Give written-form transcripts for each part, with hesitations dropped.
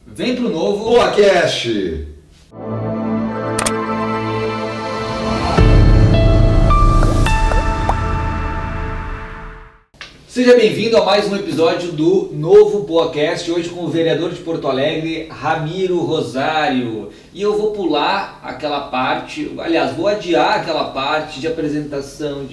Vem pro novo Boacast! Seja bem-vindo a mais um episódio do Novo Boacast, hoje com o vereador de Porto Alegre, Ramiro Rosário. E eu vou pular aquela parte, aliás, vou adiar aquela parte de apresentação,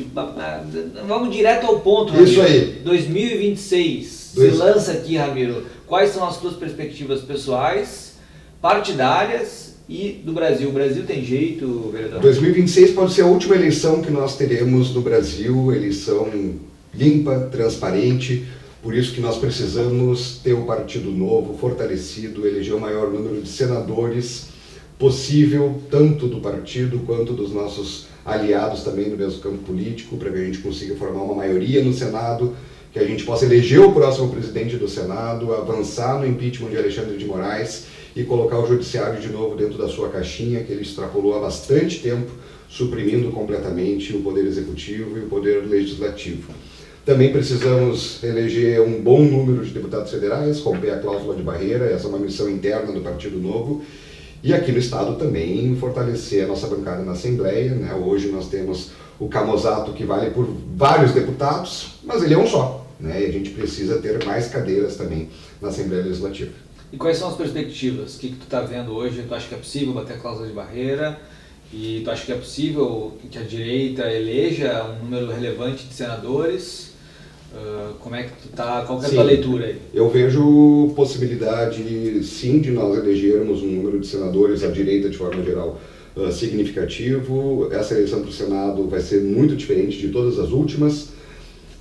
vamos direto ao ponto, Ramiro. Isso aí. 2026, se lança aqui, Ramiro. Quais são as tuas perspectivas pessoais, partidárias e do Brasil? O Brasil tem jeito, vereador? 2026 pode ser a última eleição que nós teremos no Brasil, eleição limpa, transparente, por isso que nós precisamos ter um partido novo, fortalecido, eleger o maior número de senadores possível, tanto do partido quanto dos nossos aliados também no mesmo campo político, para que a gente consiga formar uma maioria no Senado, que a gente possa eleger o próximo presidente do Senado, avançar no impeachment de Alexandre de Moraes e colocar o judiciário de novo dentro da sua caixinha, que ele extrapolou há bastante tempo, suprimindo completamente o poder executivo e o poder legislativo. Também precisamos eleger um bom número de deputados federais, romper a cláusula de barreira, essa é uma missão interna do Partido Novo. E aqui no Estado também fortalecer a nossa bancada na Assembleia, né? Hoje nós temos o Camozato, que vale por vários deputados, mas ele é um só, né? E a gente precisa ter mais cadeiras também na Assembleia Legislativa. E quais são as perspectivas? O que tu está vendo hoje? Tu acha que é possível bater a cláusula de barreira? E tu acha que é possível que a direita eleja um número relevante de senadores? Como é que tu tá? Qual que é a tua leitura aí? Eu vejo possibilidade, sim, de nós elegermos um número de senadores à direita de forma geral significativo. Essa eleição para o Senado vai ser muito diferente de todas as últimas.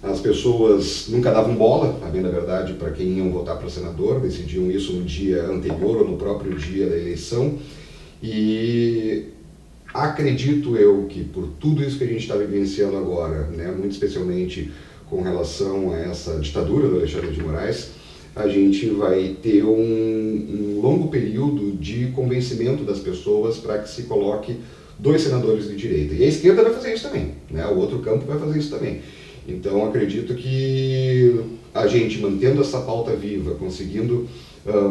As pessoas nunca davam bola, a bem da verdade, para quem iam votar para senador, decidiam isso no dia anterior ou no próprio dia da eleição. E acredito eu que por tudo isso que a gente está vivenciando agora, né, muito especialmente com relação a essa ditadura do Alexandre de Moraes, a gente vai ter um longo período de convencimento das pessoas para que se coloque dois senadores de direita. E a esquerda vai fazer isso também, né? O outro campo vai fazer isso também. Então acredito que a gente, mantendo essa pauta viva, conseguindo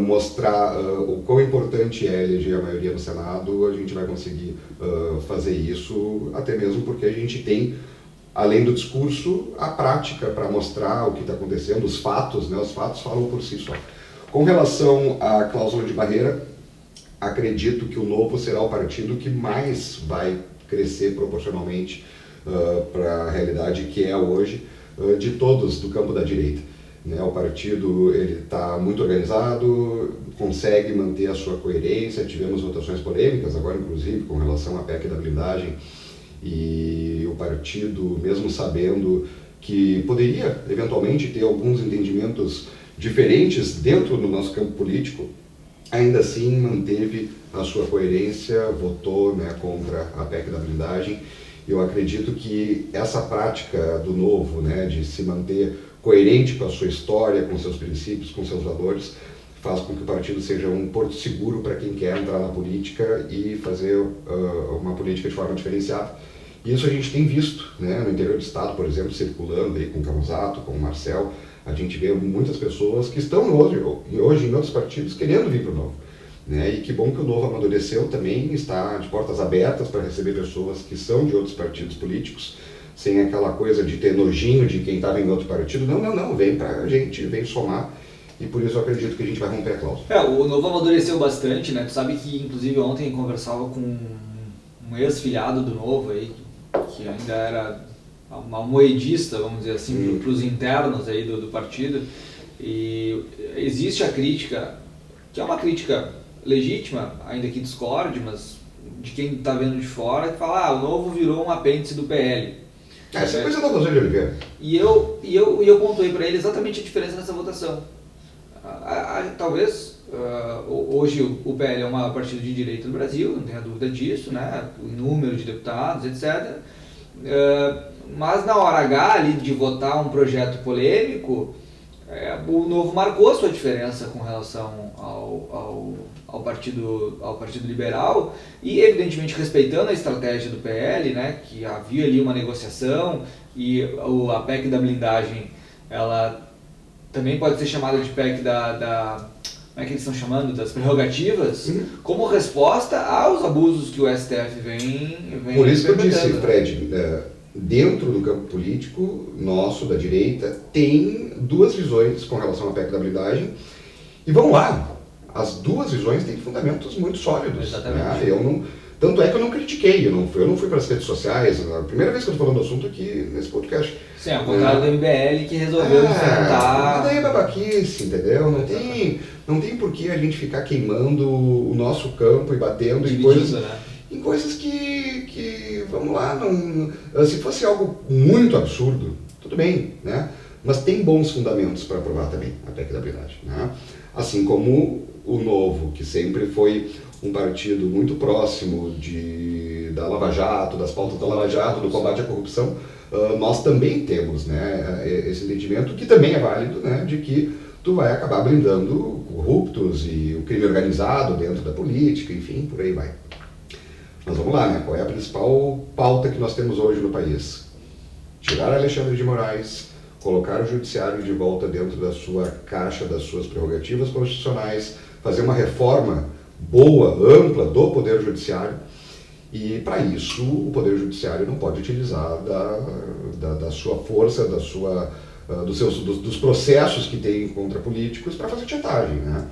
mostrar o quão importante é eleger a maioria no Senado, a gente vai conseguir fazer isso, até mesmo porque a gente tem, além do discurso, a prática para mostrar o que está acontecendo, os fatos, né? Os fatos falam por si só. Com relação à cláusula de barreira, acredito que o Novo será o partido que mais vai crescer proporcionalmente para a realidade que é hoje de todos do campo da direita. Né? O partido está muito organizado, consegue manter a sua coerência, tivemos votações polêmicas agora, inclusive, com relação à PEC da blindagem, e o partido, mesmo sabendo que poderia eventualmente ter alguns entendimentos diferentes dentro do nosso campo político, ainda assim manteve a sua coerência, votou, né, contra a PEC da blindagem. Eu acredito que essa prática do Novo, né, de se manter coerente com a sua história, com seus princípios, com seus valores, faz com que o partido seja um porto seguro para quem quer entrar na política e fazer uma política de forma diferenciada. E isso a gente tem visto, né, no interior do estado, por exemplo, circulando aí com o Camusato, com o Marcel. A gente vê muitas pessoas que estão hoje em outros partidos querendo vir para o Novo. Né? E que bom que o Novo amadureceu também, está de portas abertas para receber pessoas que são de outros partidos políticos, sem aquela coisa de ter nojinho de quem estava em outro partido. Não, vem para a gente, vem somar. E por isso eu acredito que a gente vai romper a cláusula. O Novo amadureceu bastante, né? Tu sabe que, inclusive, ontem conversava com um ex-filiado do Novo aí, que ainda era uma moedista, vamos dizer assim, para os internos aí do partido. E existe a crítica, que é uma crítica legítima, ainda que discorde, mas de quem está vendo de fora, que fala, o Novo virou um apêndice do PL. Essa é coisa da Rosângela de Oliveira. E eu pontuei para ele exatamente a diferença nessa votação. Talvez hoje o PL é o maior partido de direita do Brasil, não tenha dúvida disso, né? O número de deputados, etc. Mas na hora H ali de votar um projeto polêmico, o Novo marcou a sua diferença com relação ao partido liberal e, evidentemente, respeitando a estratégia do PL, né, que havia ali uma negociação e a PEC da blindagem, ela também pode ser chamada de PEC como é que eles estão chamando, das prerrogativas, como resposta aos abusos que o STF vem Por isso que eu disse, perpetrando, Fred, dentro do campo político nosso, da direita, tem duas visões com relação à PEC da blindagem. E vamos lá, as duas visões têm fundamentos muito sólidos. Exatamente. Né? Tanto é que eu não critiquei, eu não fui para as redes sociais, a primeira vez que eu estou falando do assunto aqui nesse podcast. Sim, ao contrário do MBL que resolveu enfrentar... Mas daí é babaquice, entendeu? Não tem por que a gente ficar queimando o nosso campo e batendo em coisas que, vamos lá, se fosse algo muito absurdo, tudo bem, né? Mas tem bons fundamentos para aprovar também a PEC da blindagem, né? Assim como o Novo, que sempre foi um partido muito próximo da Lava Jato, das pautas da Lava Jato, do combate à corrupção, nós também temos, né, esse entendimento, que também é válido, né, de que tu vai acabar blindando corruptos e o crime organizado dentro da política, enfim, por aí vai. Mas vamos lá, né, qual é a principal pauta que nós temos hoje no país? Tirar Alexandre de Moraes, colocar o judiciário de volta dentro da sua caixa, das suas prerrogativas constitucionais, fazer uma reforma boa, ampla do Poder Judiciário, e para isso o Poder Judiciário não pode utilizar da sua força, dos processos que tem contra políticos para fazer tietagem, né?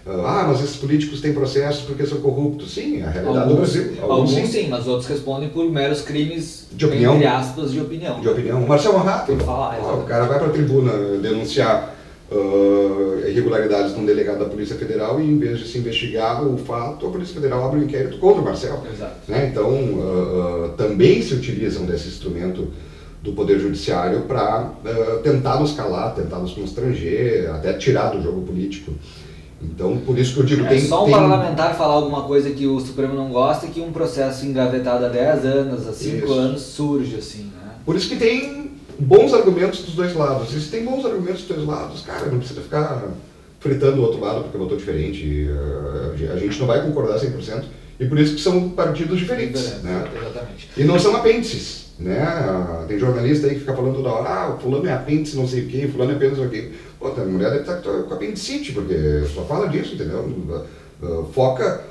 Mas esses políticos têm processos porque são corruptos. Sim, a realidade do Brasil. Alguns sim, mas outros respondem por meros crimes, de opinião, entre aspas, de opinião. De opinião. Marcelo Rato, o cara vai para a tribuna denunciar irregularidades de um delegado da Polícia Federal e, em vez de se investigar o fato, a Polícia Federal abre um inquérito contra o Marcelo. Exato. Né? Então, também se utilizam desse instrumento do Poder Judiciário para tentar nos calar, tentar nos constranger, até tirar do jogo político. Então, por isso que eu digo... Só um parlamentar falar alguma coisa que o Supremo não gosta e que um processo engavetado há 10 anos, há 5 anos, surge assim, né? Por isso que tem bons argumentos dos dois lados. E se tem bons argumentos dos dois lados, cara, não precisa ficar fritando o outro lado porque votou diferente. A gente não vai concordar 100%. E por isso que são partidos diferentes. Né? Exatamente. E não são apêndices. Né? Tem jornalista aí que fica falando toda hora, o fulano é apêndice não sei o quê, fulano é apenas o quê. Pô, a mulher deve estar com apendicite, porque só fala disso, entendeu? Foca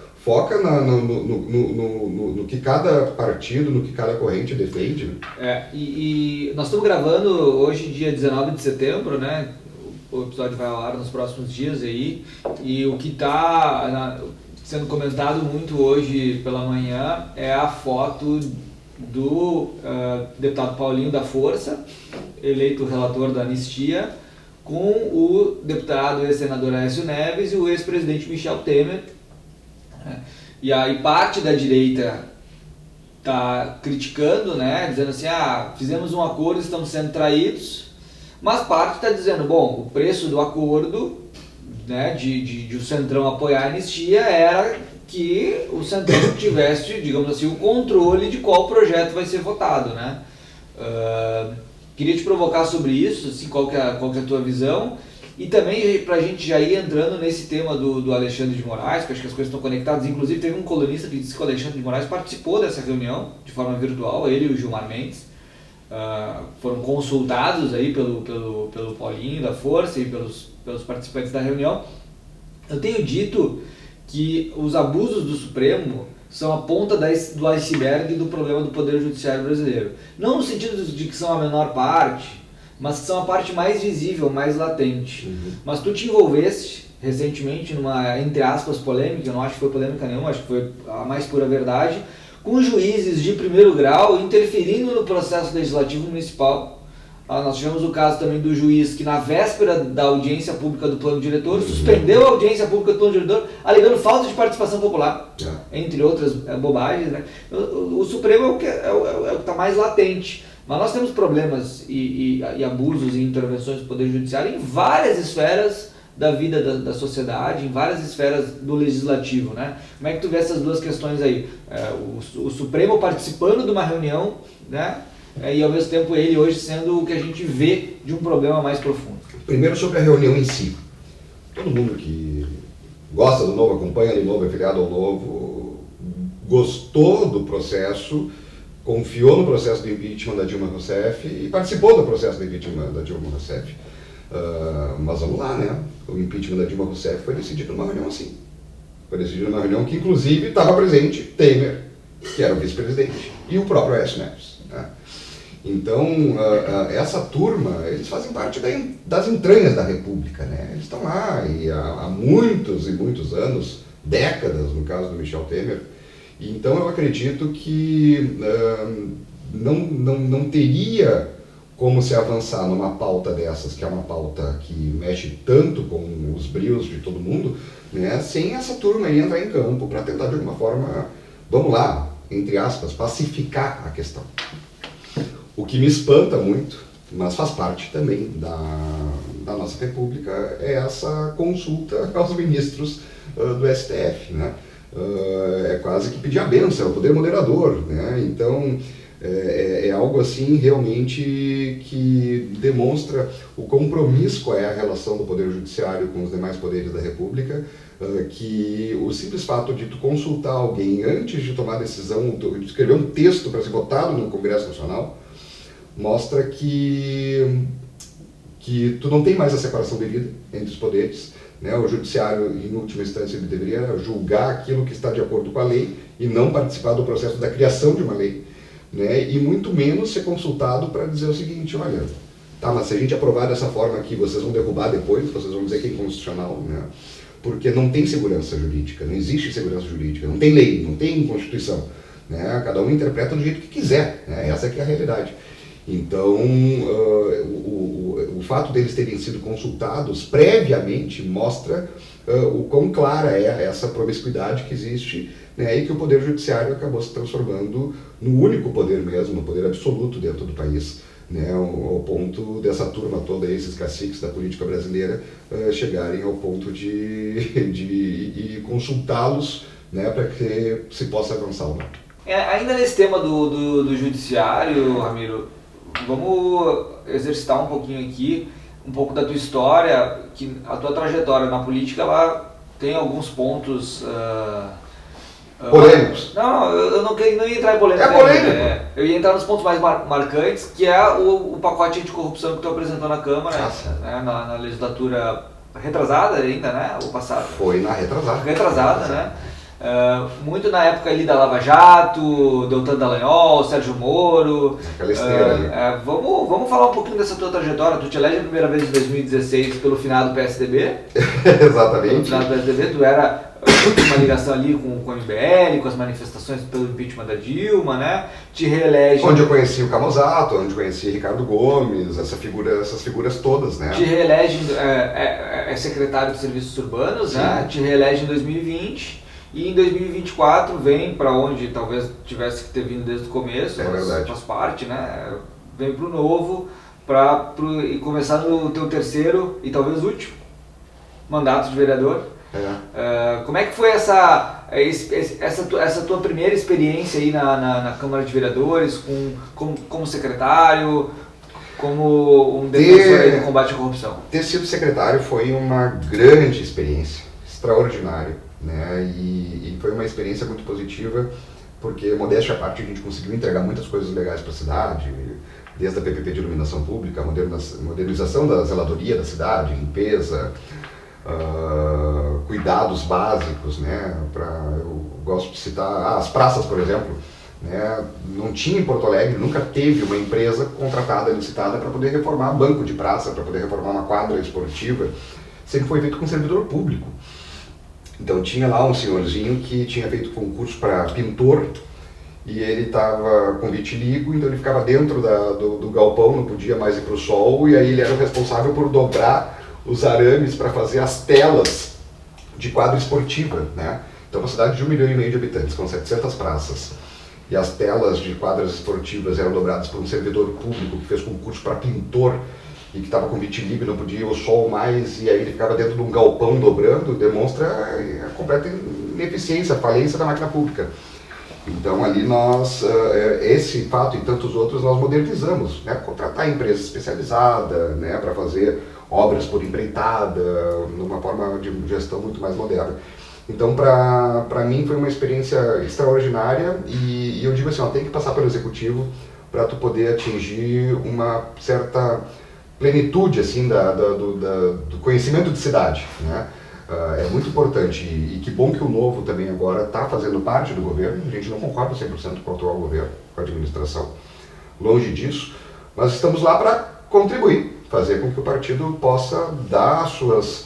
no que cada partido, no que cada corrente defende. E nós estamos gravando hoje, dia 19 de setembro, né? O episódio vai ao ar nos próximos dias aí, e o que está sendo comentado muito hoje pela manhã é a foto do deputado Paulinho da Força, eleito relator da anistia, com o deputado e ex-senador Aécio Neves e o ex-presidente Michel Temer. E aí parte da direita está criticando, né, dizendo assim, fizemos um acordo, estamos sendo traídos, mas parte está dizendo, bom, o preço do acordo, né, de o Centrão apoiar a anistia era que o Centrão tivesse, digamos assim, o controle de qual projeto vai ser votado, né? Queria te provocar sobre isso, assim, qual que é a tua visão, e também para a gente já ir entrando nesse tema do Alexandre de Moraes, que acho que as coisas estão conectadas. Inclusive teve um colunista que disse que o Alexandre de Moraes participou dessa reunião de forma virtual, ele e o Gilmar Mendes, foram consultados aí pelo Paulinho da Força e pelos participantes da reunião. Eu tenho dito que os abusos do Supremo são a ponta do iceberg do problema do Poder Judiciário brasileiro. Não no sentido de que são a menor parte, mas que são a parte mais visível, mais latente. Mas tu te envolveste recentemente numa, entre aspas, polêmica, eu não acho que foi polêmica nenhuma, acho que foi a mais pura verdade, com juízes de primeiro grau interferindo no processo legislativo municipal. Nós tivemos o caso também do juiz que, na véspera da audiência pública do plano diretor, suspendeu a audiência pública do plano diretor, alegando falta de participação popular, entre outras bobagens. Né? O Supremo é o que está mais latente. Mas nós temos problemas e abusos e intervenções do Poder Judiciário em várias esferas da vida da sociedade, em várias esferas do legislativo. Né? Como é que tu vê essas duas questões aí? O Supremo participando de uma reunião, né? E ao mesmo tempo ele hoje sendo o que a gente vê de um problema mais profundo. Primeiro sobre a reunião em si. Todo mundo que gosta do Novo, acompanha do Novo, é filiado ao Novo, gostou do processo, confiou no processo de impeachment da Dilma Rousseff e participou do processo de impeachment da Dilma Rousseff. Mas vamos lá, né? O impeachment da Dilma Rousseff foi decidido numa reunião assim. Foi decidido numa reunião que, inclusive, estava presente Temer, que era o vice-presidente, e o próprio Aécio Neves, né? Então, essa turma, eles fazem parte das entranhas da República, né? Eles estão lá e há muitos e muitos anos, décadas, no caso do Michel Temer. E então eu acredito que não teria como se avançar numa pauta dessas, que é uma pauta que mexe tanto com os brios de todo mundo, né, sem essa turma aí entrar em campo para tentar de alguma forma, vamos lá, entre aspas, pacificar a questão. O que me espanta muito, mas faz parte também da nossa República, é essa consulta aos ministros do STF, né? É quase que pedir a bênção, é o poder moderador, né? Então é algo assim realmente que demonstra o quão promíscua é a relação do Poder Judiciário com os demais poderes da República, que o simples fato de tu consultar alguém antes de tomar a decisão, de escrever um texto para ser votado no Congresso Nacional, mostra que tu não tem mais a separação devida entre os poderes, né? O judiciário, em última instância, ele deveria julgar aquilo que está de acordo com a lei e não participar do processo da criação de uma lei, né? E muito menos ser consultado para dizer o seguinte: olha, tá, mas se a gente aprovar dessa forma aqui, vocês vão derrubar depois, vocês vão dizer que é inconstitucional, né? Porque não tem segurança jurídica, não existe segurança jurídica, não tem lei, não tem Constituição, né? Cada um interpreta do jeito que quiser, né? Essa que é a realidade. Então, o fato deles terem sido consultados previamente mostra o quão clara é essa promiscuidade que existe, né, e que o Poder Judiciário acabou se transformando no único poder mesmo, no poder absoluto dentro do país, né, ao ponto dessa turma toda, esses caciques da política brasileira, chegarem ao ponto de consultá-los, né, para que se possa avançar ou não. Ainda nesse tema do judiciário, Ramiro, vamos exercitar um pouquinho aqui, um pouco da tua história, que a tua trajetória na política, ela tem alguns pontos... polêmicos. Não, eu não ia entrar em polêmica. É polêmico. Eu ia entrar nos pontos mais marcantes, que é o pacote anticorrupção que tu apresentou na Câmara, né, na legislatura retrasada ainda, né, ou passada? Foi na retrasada. Retrasada, né? Muito na época ali da Lava Jato, Deltan Dallagnol, Sérgio Moro. Aquela esteira ali. Vamos falar um pouquinho dessa tua trajetória. Tu te elege a primeira vez em 2016 pelo finado PSDB. Exatamente. Pelo finado PSDB, tu era uma ligação ali com o MBL, com as manifestações pelo impeachment da Dilma, né? Te reelege... Onde eu conheci o Camusato, onde eu conheci Ricardo Gomes, essas figuras todas, né? Te reelege, é secretário de Serviços Urbanos, né? Te reelege em 2020. E em 2024 vem para onde talvez tivesse que ter vindo desde o começo, mas faz parte, né? Vem para o novo, e começar no teu terceiro e talvez último mandato de vereador. Como é que foi essa tua primeira experiência aí na Câmara de Vereadores, como secretário, como um defensor aí do combate à corrupção? Ter sido secretário foi uma grande experiência, extraordinária, né? E foi uma experiência muito positiva, porque, modéstia à parte, a gente conseguiu entregar muitas coisas legais para a cidade, desde a PPP de iluminação pública, a modernização da zeladoria da cidade, limpeza, cuidados básicos, né? Eu gosto de citar as praças, por exemplo, né? Não tinha em Porto Alegre, nunca teve uma empresa contratada, licitada para poder reformar banco de praça, para poder reformar uma quadra esportiva. Sempre foi feito com servidor público. Então tinha lá um senhorzinho que tinha feito concurso para pintor e ele estava com vitiligo, então ele ficava dentro do galpão, não podia mais ir para o sol, e aí ele era o responsável por dobrar os arames para fazer as telas de quadra esportiva, né? Então uma cidade de 1,5 milhão de habitantes, com 700 praças, e as telas de quadras esportivas eram dobradas por um servidor público que fez concurso para pintor e que estava com vitiligo e não podia ir ao sol mais, e aí ele ficava dentro de um galpão dobrando, demonstra a completa ineficiência, a falência da máquina pública. Então ali nós, esse fato e tantos outros nós modernizamos, né? Contratar empresa especializada, né, para fazer obras por empreitada, numa forma de gestão muito mais moderna. Então para mim foi uma experiência extraordinária, e eu digo assim, tem que passar pelo executivo para tu poder atingir uma certa plenitude assim do conhecimento de cidade, né? É muito importante e que bom que o Novo também agora está fazendo parte do governo. A gente não concorda 100% com o atual governo, com a administração, longe disso, mas estamos lá para contribuir, fazer com que o partido possa dar as suas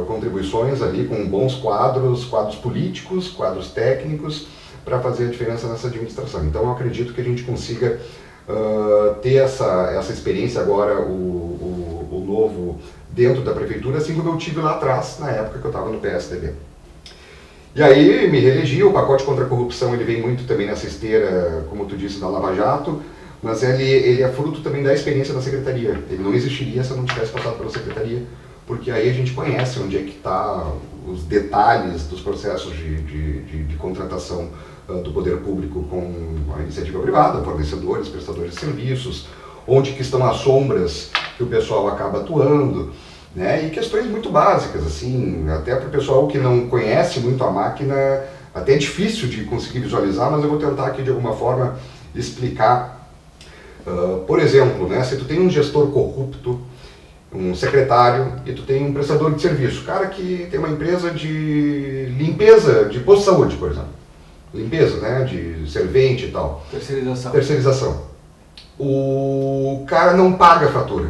contribuições ali com bons quadros políticos, quadros técnicos, para fazer a diferença nessa administração. Então eu acredito que a gente consiga ter essa experiência agora, o Novo dentro da prefeitura, assim como eu tive lá atrás, na época que eu estava no PSDB. E aí me reelegi. O pacote contra a corrupção ele vem muito também nessa esteira, como tu disse, da Lava Jato, mas ele é fruto também da experiência da secretaria. Ele não existiria se eu não tivesse passado pela secretaria, porque aí a gente conhece onde é que está os detalhes dos processos de contratação do poder público com a iniciativa privada, fornecedores, prestadores de serviços, onde que estão as sombras que o pessoal acaba atuando, né? E questões muito básicas, assim, até para o pessoal que não conhece muito a máquina, até é difícil de conseguir visualizar, mas eu vou tentar aqui de alguma forma explicar. Por exemplo, né, se tu tem um gestor corrupto, um secretário, e tu tem um prestador de serviço, cara que tem uma empresa de limpeza de posto de saúde, por exemplo. Limpeza, né, de servente e tal. Terceirização. O cara não paga a fatura,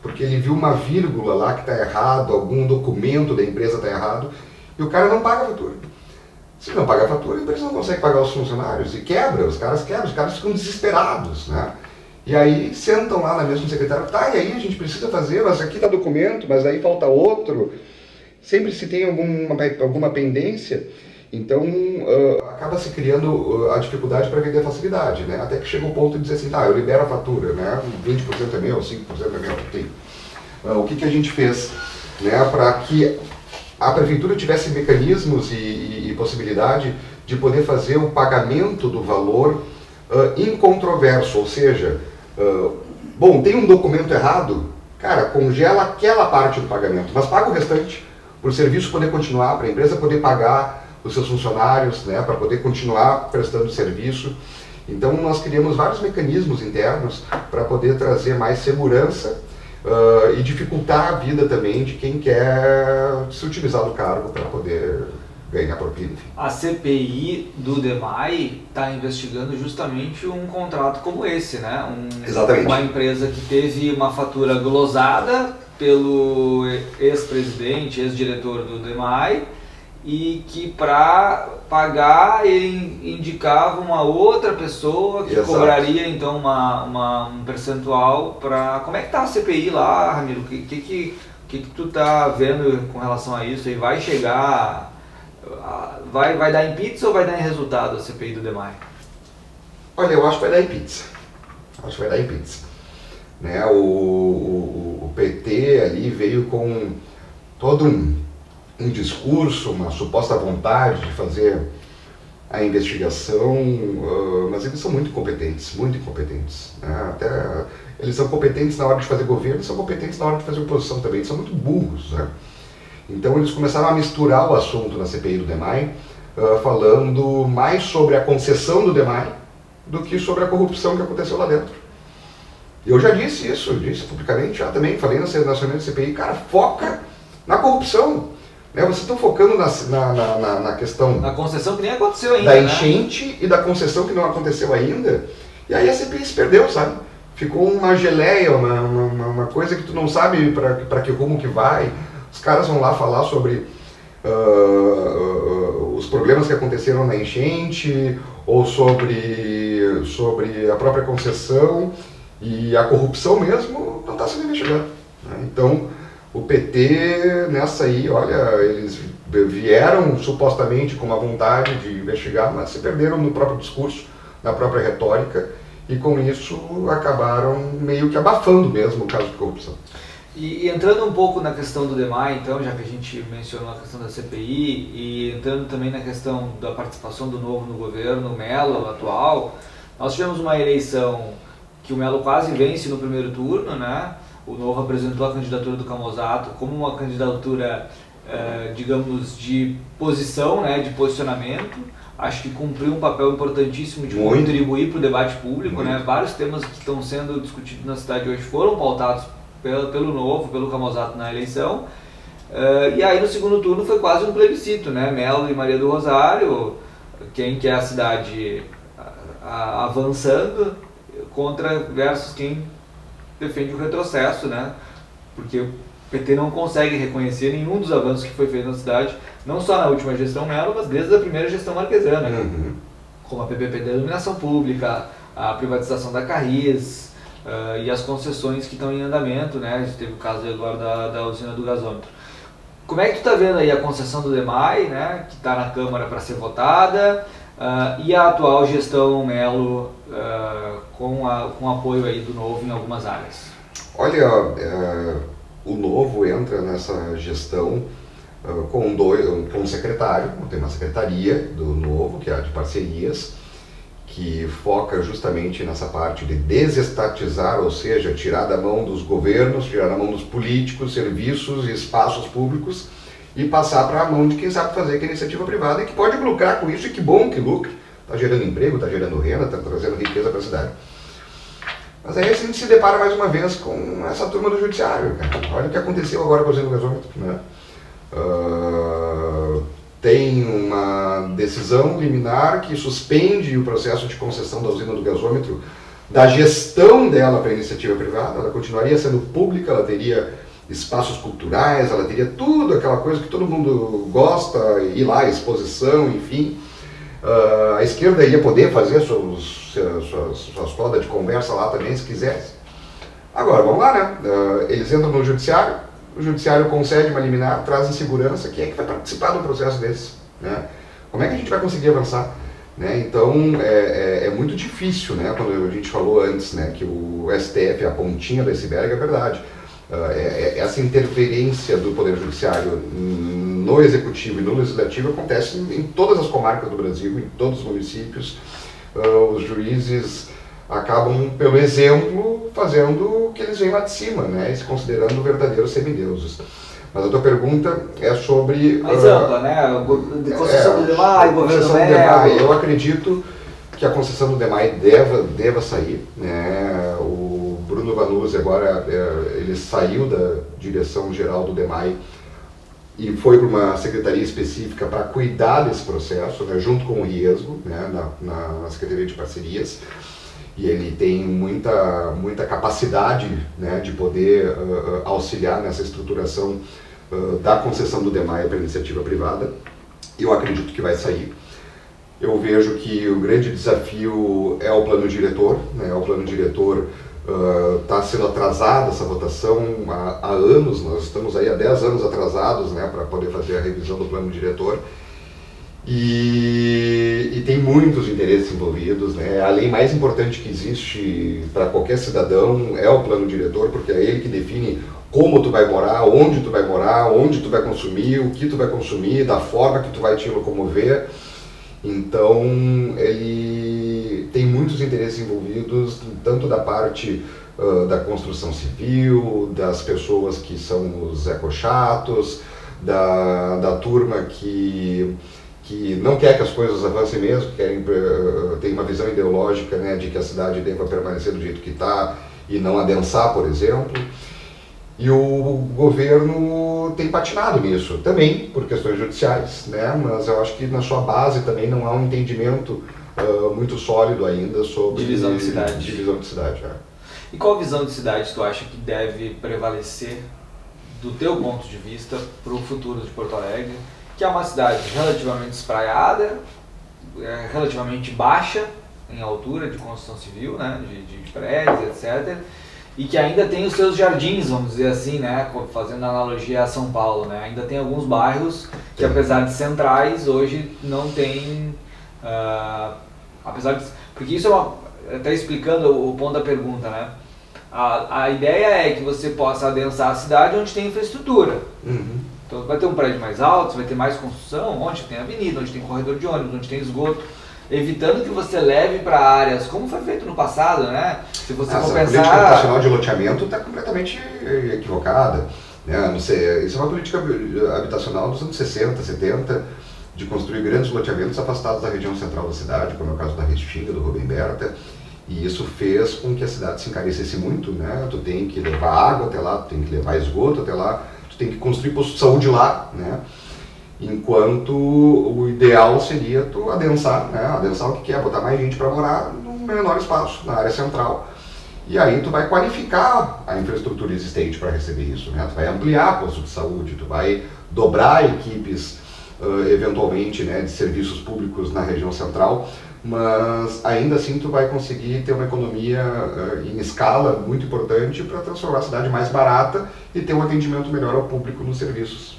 porque ele viu uma vírgula lá que está errado, algum documento da empresa está errado, e o cara não paga a fatura. Se não paga a fatura, a empresa não consegue pagar os funcionários, e quebra, os caras ficam desesperados, né? E aí sentam lá na mesma secretária, tá, e aí a gente precisa fazer, mas aqui está documento, mas aí falta outro. Sempre se tem alguma pendência, então acaba se criando a dificuldade para vender facilidade, né? Até que chega o ponto de dizer assim, tá, eu libero a fatura, né? 20% é meu, 5% é meu, tem. O que a gente fez, né, para que a prefeitura tivesse mecanismos e possibilidade de poder fazer o pagamento do valor incontroverso, ou seja, bom, tem um documento errado, cara, congela aquela parte do pagamento, mas paga o restante, para o serviço poder continuar, para a empresa poder pagar os seus funcionários, né, para poder continuar prestando serviço. Então nós criamos vários mecanismos internos para poder trazer mais segurança e dificultar a vida também de quem quer se utilizar do cargo para poder ganhar propina. A CPI do DEMAI está investigando justamente um contrato como esse, né? Exatamente. Uma empresa que teve uma fatura glosada pelo ex-presidente, ex-diretor do DEMAI, e que para pagar ele indicava uma outra pessoa que Exato. Cobraria então um percentual para... Como é que tá a CPI lá, Ramiro? O que tu tá vendo com relação a isso? E vai chegar... Vai dar em pizza ou vai dar em resultado a CPI do DEMAI? Olha, eu acho que vai dar em pizza. Né? O PT ali veio com todo um discurso, uma suposta vontade de fazer a investigação, mas eles são muito incompetentes, né? Até eles são competentes na hora de fazer governo, são competentes na hora de fazer oposição também, eles são muito burros, né? Então eles começaram a misturar o assunto na CPI do DEMAI, falando mais sobre a concessão do DEMAI do que sobre a corrupção que aconteceu lá dentro. Eu já disse isso, disse publicamente, já também falei na reunião da CPI, cara, foca na corrupção. Vocês estão focando na questão... Na concessão que nem aconteceu ainda, da enchente, né? E da concessão que não aconteceu ainda. E aí a CPI se perdeu, sabe? Ficou uma geleia, uma coisa que tu não sabe para que rumo que vai. Os caras vão lá falar sobre os problemas que aconteceram na enchente, ou sobre a própria concessão, e a corrupção mesmo não está sendo investigada, né? Então... O PT, nessa aí, olha, eles vieram supostamente com uma vontade de investigar, mas se perderam no próprio discurso, na própria retórica, e com isso acabaram meio que abafando mesmo o caso de corrupção. E entrando um pouco na questão do DEMAI, então, já que a gente mencionou a questão da CPI, e entrando também na questão da participação do Novo no governo, o Mello atual, nós tivemos uma eleição que o Mello quase vence no primeiro turno, né? O Novo apresentou a candidatura do Camozzato como uma candidatura digamos, de posição, né, de posicionamento. Acho que cumpriu um papel importantíssimo de contribuir para o debate público, né? Vários temas que estão sendo discutidos na cidade hoje foram pautados pelo Novo, pelo Camozzato na eleição. E aí no segundo turno foi quase um plebiscito, né? Melo e Maria do Rosário, quem quer a cidade avançando versus quem defende o retrocesso, né? Porque o PT não consegue reconhecer nenhum dos avanços que foi feito na cidade, não só na última gestão Melo, mas desde a primeira gestão marquesana, como a PPP da iluminação pública, a privatização da Carris e as concessões que estão em andamento, né? A gente teve o caso agora da usina do gasômetro. Como é que tu está vendo aí a concessão do DEMAI, né, que está na Câmara para ser votada, e a atual gestão Melo com apoio aí do Novo em algumas áreas? Olha, o Novo entra nessa gestão com um secretário, tem uma secretaria do Novo, que é a de parcerias, que foca justamente nessa parte de desestatizar, ou seja, tirar da mão dos governos, tirar da mão dos políticos, serviços e espaços públicos e passar para a mão de quem sabe fazer, que é a iniciativa privada e que pode lucrar com isso, e que bom que lucre, está gerando emprego, está gerando renda, está trazendo riqueza para a cidade. Mas aí a gente se depara mais uma vez com essa turma do judiciário, cara. Olha o que aconteceu agora com a usina do gasômetro, né? Tem uma decisão liminar que suspende o processo de concessão da usina do gasômetro, da gestão dela para a iniciativa privada. Ela continuaria sendo pública, ela teria espaços culturais, ela teria tudo, aquela coisa que todo mundo gosta, ir lá, exposição, enfim. A esquerda ia poder fazer suas rodas de conversa lá também, se quisesse. Agora, vamos lá, né? Eles entram no judiciário, o judiciário concede uma liminar, traz insegurança. Quem é que vai participar de um processo desse? Né? Como é que a gente vai conseguir avançar? Né? Então, é muito difícil, né? Quando a gente falou antes, né, que o STF é a pontinha do iceberg, é verdade. Essa interferência do Poder Judiciário no Executivo e no Legislativo acontece em todas as comarcas do Brasil, em todos os municípios. Os juízes acabam, pelo exemplo, fazendo o que eles veem lá de cima, né, e se considerando verdadeiros semideuses. Mas a tua pergunta é sobre... Mais ampla, né? Concessão do DEMAI, governo Melo. Eu acredito que a concessão do DEMAI deva sair, né? O Bruno Vanuzzi agora, ele saiu da direção geral do DEMAI e foi para uma secretaria específica para cuidar desse processo, né, junto com o Riesgo, né, na Secretaria de Parcerias. E ele tem muita capacidade, né, de poder auxiliar nessa estruturação da concessão do DEMAI para a iniciativa privada. Eu acredito que vai sair. Eu vejo que o grande desafio é o plano diretor, né, o plano diretor está sendo atrasada essa votação há anos, nós estamos aí há 10 anos atrasados, né, para poder fazer a revisão do plano diretor. E tem muitos interesses envolvidos, né? A lei mais importante que existe para qualquer cidadão é o plano diretor, porque é ele que define como tu vai morar, onde tu vai consumir, o que tu vai consumir, da forma que tu vai te locomover. Então, ele tem muitos interesses envolvidos, tanto da parte da construção civil, das pessoas que são os ecochatos, da turma que não quer que as coisas avancem mesmo, tem uma visão ideológica, né, de que a cidade deva permanecer do jeito que está e não adensar, por exemplo. E o governo tem patinado nisso, também por questões judiciais, né, mas eu acho que na sua base também não há um entendimento muito sólido ainda sobre divisão de cidade. E qual visão de cidade tu acha que deve prevalecer, do teu ponto de vista, para o futuro de Porto Alegre, que é uma cidade relativamente espraiada, relativamente baixa em altura de construção civil, né, de prédios, etc., e que ainda tem os seus jardins, vamos dizer assim, né, fazendo analogia a São Paulo, né, ainda tem alguns bairros que, apesar de centrais, hoje não tem, porque isso é até explicando o ponto da pergunta, né, a ideia é que você possa adensar a cidade onde tem infraestrutura. Então vai ter um prédio mais alto, vai ter mais construção, onde tem avenida, onde tem corredor de ônibus, onde tem esgoto, evitando que você leve para áreas, como foi feito no passado, né? Se você for pensar... A política nacional de loteamento está completamente equivocada. né? Não sei, isso é uma política habitacional dos anos 60, 70, de construir grandes loteamentos afastados da região central da cidade, como é o caso da Restinga, do Rubem Berta, e isso fez com que a cidade se encarecesse muito, né? Tu tem que levar água até lá, tu tem que levar esgoto até lá, tu tem que construir posto de saúde lá, né? Enquanto o ideal seria tu adensar, né? Adensar o que é? Botar mais gente para morar num menor espaço, na área central. E aí tu vai qualificar a infraestrutura existente para receber isso, né? Tu vai ampliar posto de saúde, tu vai dobrar equipes, eventualmente, né, de serviços públicos na região central, mas ainda assim tu vai conseguir ter uma economia em escala muito importante para transformar a cidade mais barata e ter um atendimento melhor ao público nos serviços.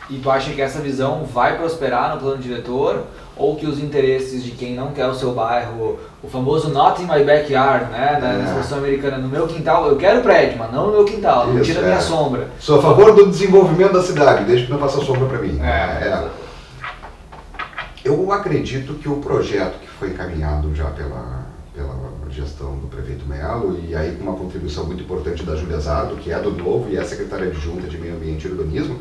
E tu acha que essa visão vai prosperar no plano diretor, ou que os interesses de quem não quer o seu bairro, o famoso not in my backyard, né, na solução americana, no meu quintal, eu quero prédio, mas não no meu quintal, não tira minha sombra. Sou a favor do desenvolvimento da cidade, desde que não faça sombra para mim. Eu acredito que o projeto que foi encaminhado já pela gestão do prefeito Melo, e aí com uma contribuição muito importante da Júlia Zado, que é do Novo e é secretária adjunta de Meio Ambiente e Urbanismo,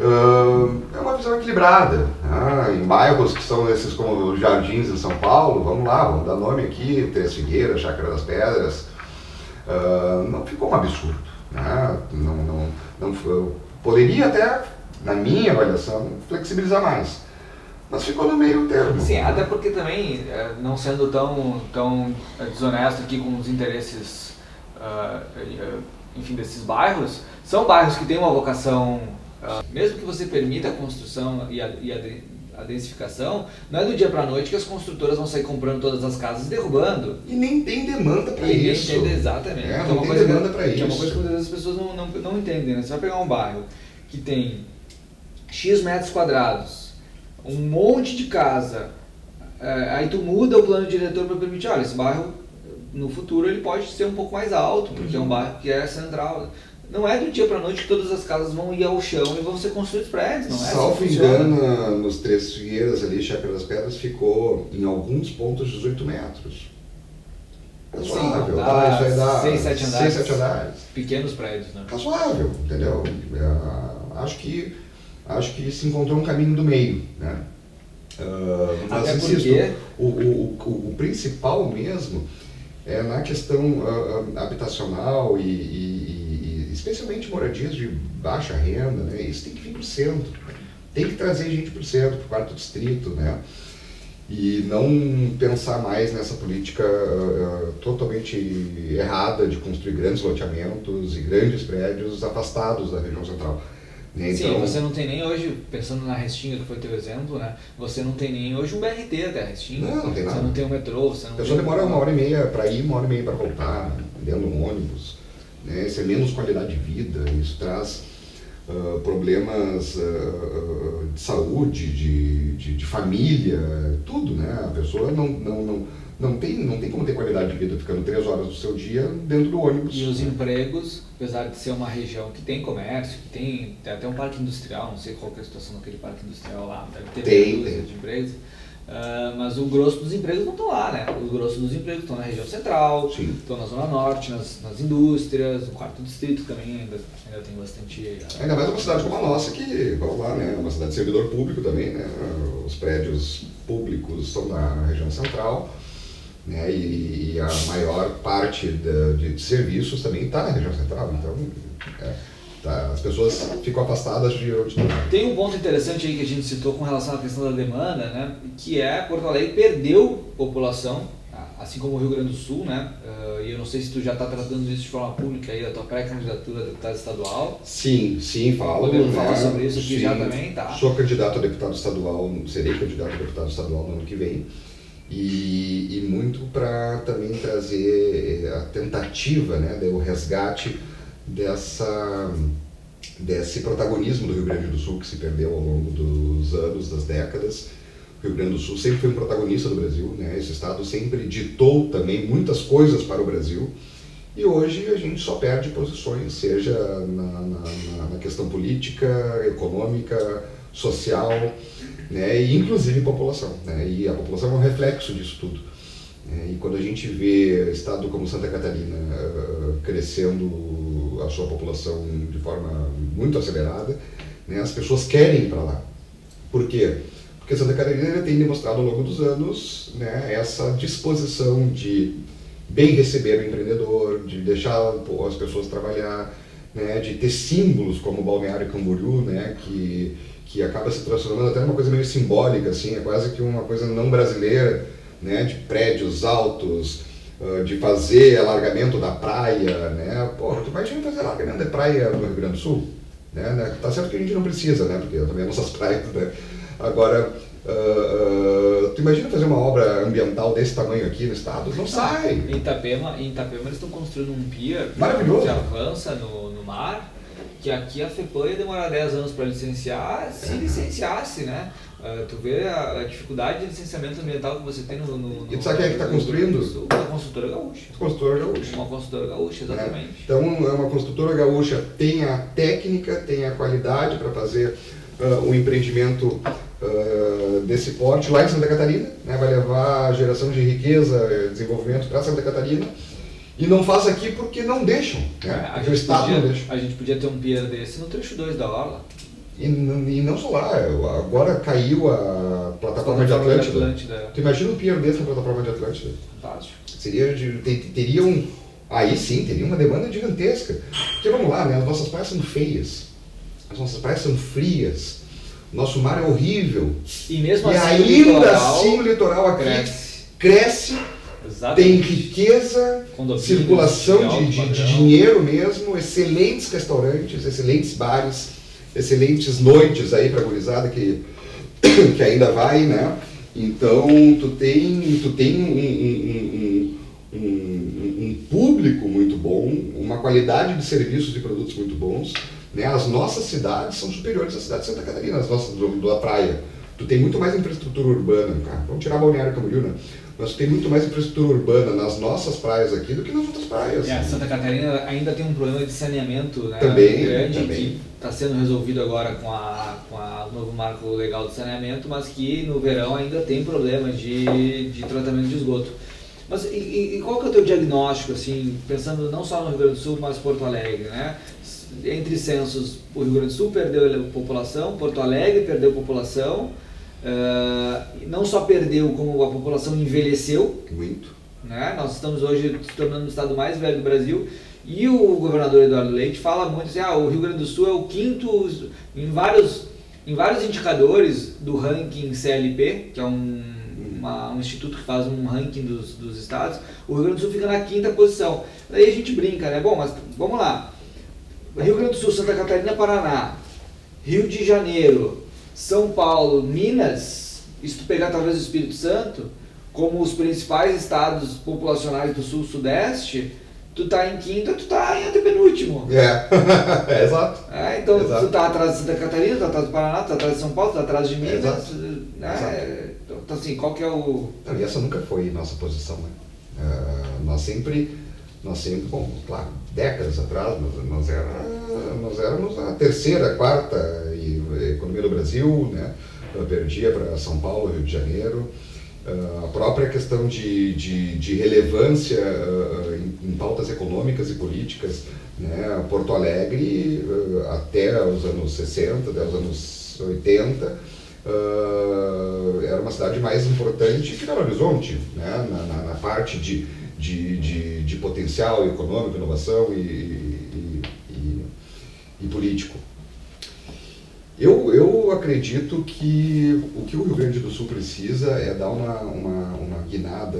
é uma visão equilibrada, né? Em bairros que são esses como os Jardins em São Paulo, vamos lá, vamos dar nome aqui, Três Figueiras, Chácara das Pedras, não ficou um absurdo, né? Não, poderia até, na minha avaliação, flexibilizar mais, mas ficou no meio termo. Sim, até porque também, não sendo tão desonesto aqui com os interesses, enfim, desses bairros, são bairros que têm uma vocação. Mesmo que você permita a construção e a densificação, não é do dia para a noite que as construtoras vão sair comprando todas as casas e derrubando. E nem tem demanda para isso. Exatamente. Não tem demanda para isso. Que é uma coisa que muitas vezes as pessoas não entendem, né? Você vai pegar um bairro que tem X metros quadrados, um monte de casa, aí tu muda o plano diretor para permitir, olha, esse bairro no futuro ele pode ser um pouco mais alto, porque é um bairro que é central. Não é do dia para a noite que todas as casas vão ir ao chão e vão ser construídos prédios, não é? Salvo engano, nos Três Figueiras ali, Chácara das Pedras, ficou em alguns pontos 18 metros. Razoável, tá? Isso aí dá 6, 7 andares. Pequenos prédios, né? Razoável, entendeu? Acho que se encontrou um caminho do meio, né? Mas até insisto, porque o principal mesmo é na questão habitacional e especialmente moradias de baixa renda, né? Isso tem que vir para o centro, tem que trazer gente para o centro, para o quarto distrito, né? E não pensar mais nessa política totalmente errada de construir grandes loteamentos e grandes prédios afastados da região central. Então, sim, você não tem nem hoje, pensando na Restinga, que foi teu exemplo, né? Você não tem nem hoje um BRT até a Restinga. Não tem nada. Você não tem um metrô, você não a pessoa demora 1h30 para ir, 1h30 para voltar, dentro de um ônibus. Né? Isso é menos qualidade de vida, isso traz problemas de saúde, de família, tudo, né? A pessoa não tem como ter qualidade de vida ficando 3 horas do seu dia dentro do ônibus. E os empregos, apesar de ser uma região que tem comércio, que tem até um parque industrial, não sei qual que é a situação daquele parque industrial lá, deve ter indústria de empregos, mas o grosso dos empregos não estão lá, né? O grosso dos empregos estão na região central, estão na zona norte, nas indústrias, no quarto distrito também ainda tem bastante... Ainda mais uma cidade como a nossa, que, vamos lá, né? Uma cidade de servidor público também, né? Os prédios públicos estão na região central, né? E a maior parte de serviços também está na região central, então as pessoas ficam afastadas de onde estão. Tem um ponto interessante aí que a gente citou com relação à questão da demanda, né? Que é Porto Alegre perdeu população, assim como o Rio Grande do Sul, né? E eu não sei se tu já está tratando isso de forma pública aí, a tua pré-candidatura a deputado estadual. Sim, falo. Podemos falar sobre isso aqui já também, tá? Sou candidato a deputado estadual, serei candidato a deputado estadual no ano que vem. E muito para também trazer a tentativa, né, o resgate desse protagonismo do Rio Grande do Sul que se perdeu ao longo dos anos, das décadas. O Rio Grande do Sul sempre foi um protagonista do Brasil, né? Esse estado sempre ditou também muitas coisas para o Brasil, e hoje a gente só perde posições, seja na questão política, econômica, social, né? E inclusive população, né? E a população é um reflexo disso tudo. E quando a gente vê estado como Santa Catarina crescendo a sua população de forma muito acelerada, né? As pessoas querem ir para lá. Por quê? Porque Santa Catarina tem demonstrado ao longo dos anos, né, essa disposição de bem receber o empreendedor, de deixar as pessoas trabalhar, né, de ter símbolos como o Balneário Camboriú, né, que acaba se transformando até numa coisa meio simbólica, assim, é quase que uma coisa não brasileira, né, de prédios altos, de fazer alargamento da praia, né, pô, tu imagina fazer alargamento da praia no Rio Grande do Sul, né, tá certo que a gente não precisa, né, porque também nossas praias, né, agora, tu imagina fazer uma obra ambiental desse tamanho aqui no estado? Não sai. Em Itapema eles estão construindo um pier maravilhoso, que avança no mar, que aqui a FEPAM ia demorar 10 anos para licenciar, se licenciasse, né? Tu vê a dificuldade de licenciamento ambiental que você tem no e tu sabe quem é que está construindo? Uma construtora gaúcha. Construtora gaúcha. Uma construtora gaúcha, exatamente. Então, é uma construtora gaúcha, tem a técnica, tem a qualidade para fazer um empreendimento desse porte lá em Santa Catarina, né? Vai levar geração de riqueza, desenvolvimento para Santa Catarina, e não faz aqui porque não deixam, né? Porque o Estado não deixa. A gente podia ter um pier desse no trecho 2 da Orla. E não só lá, agora caiu a plataforma de Atlântida. Tu imagina um pier desse na plataforma de Atlântida? Fantástico. Teriam, aí sim, teria uma demanda gigantesca. Porque vamos lá, né? As nossas praias são feias, as nossas praias são frias, nosso mar é horrível. E mesmo e assim, ainda assim o litoral aqui cresce. Exatamente. Tem riqueza, circulação de dinheiro mesmo, excelentes restaurantes, excelentes bares, excelentes noites aí para a gurizada que ainda vai, né? Então tu tem um público muito bom, uma qualidade de serviços e produtos muito bons, né? As nossas cidades são superiores à cidade de Santa Catarina, as nossas da praia. Tu tem muito mais infraestrutura urbana, cara. Vamos tirar Balneário Camboriú, né? Mas tem muito mais infraestrutura urbana nas nossas praias aqui do que nas outras praias. Santa Catarina ainda tem um problema de saneamento, né, também, grande, que está sendo resolvido agora com o novo marco legal de saneamento, mas que no verão ainda tem problema de tratamento de esgoto. Mas e qual que é o teu diagnóstico, assim, pensando não só no Rio Grande do Sul, mas Porto Alegre, né? Entre censos, o Rio Grande do Sul perdeu população, Porto Alegre perdeu população. Não só perdeu, como a população envelheceu. Muito. Né? Nós estamos hoje se tornando o estado mais velho do Brasil. E o governador Eduardo Leite fala muito assim, o Rio Grande do Sul é o quinto em vários indicadores do ranking CLP, que é um instituto que faz um ranking dos estados. O Rio Grande do Sul fica na 5ª posição. Daí a gente brinca, né? Bom, mas vamos lá. Rio Grande do Sul, Santa Catarina, Paraná, Rio de Janeiro, São Paulo, Minas, e se tu pegar talvez o Espírito Santo, como os principais estados populacionais do sul-sudeste, tu tá em 5º, tu tá em antepenúltimo. Exato. Então exato. Tu tá atrás de Santa Catarina, tu tá atrás do Paraná, tu tá atrás de São Paulo, tu tá atrás de Minas. Exato. Então assim, qual que é o... Não, e essa nunca foi nossa posição, né? Nós sempre, bom, claro, décadas atrás, nós éramos a 3ª, 4ª economia do Brasil, né? Perdia para São Paulo, Rio de Janeiro. A própria questão de relevância em pautas econômicas e políticas, né? Porto Alegre, até os anos 60, até os anos 80, era uma cidade mais importante que Belo Horizonte, né? Na parte de potencial econômico, inovação e político. Eu acredito que o Rio Grande do Sul precisa é dar uma guinada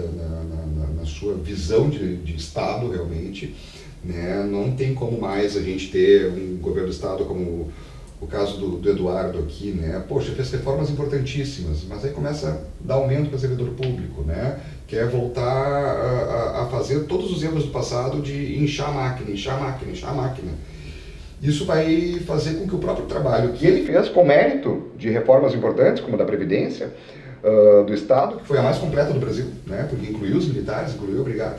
na sua visão de Estado, realmente, né? Não tem como mais a gente ter um governo do Estado como o caso do Eduardo aqui, né? Poxa, fez reformas importantíssimas, mas aí começa a dar aumento para o servidor público, né? Quer voltar a fazer todos os erros do passado de inchar a máquina. Isso vai fazer com que o próprio trabalho que ele fez com mérito de reformas importantes, como a da Previdência do Estado, que foi a mais completa do Brasil, né? Porque incluiu os militares, incluiu a Brigada,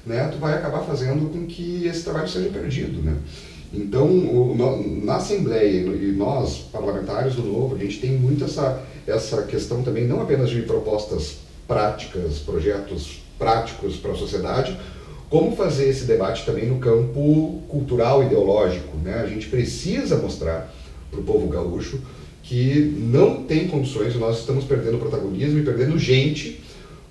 né? Tu vai acabar fazendo com que esse trabalho seja perdido, né? Então, na Assembleia e nós, parlamentares do Novo, a gente tem muito essa questão também, não apenas de propostas práticas, projetos práticos para a sociedade, como fazer esse debate também no campo cultural e ideológico, né? A gente precisa mostrar para o povo gaúcho que não tem condições, nós estamos perdendo protagonismo e perdendo gente,